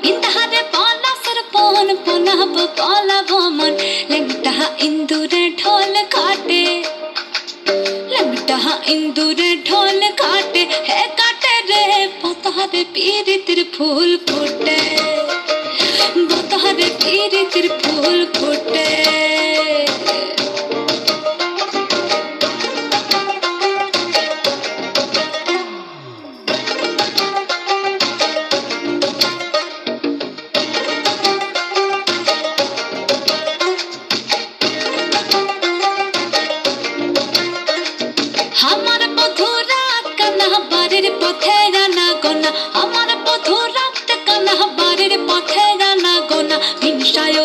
ইন্দাহারে পলাশের পন পনাব পলাব মন লেংটা ইন্দুরে ঢোল কাটে লেংটা ইন্দুরে ঢোল কাটে হে কাটে রে পতারে পীরিতির ফুল ফুটে পতারে পীরিতির ফুল ফুটে আমার বধুরা কানা বাড়ির পথে রানা গোনা আমার বধুরা কানা বাড়ির পথে রানা গোনা হিংসায়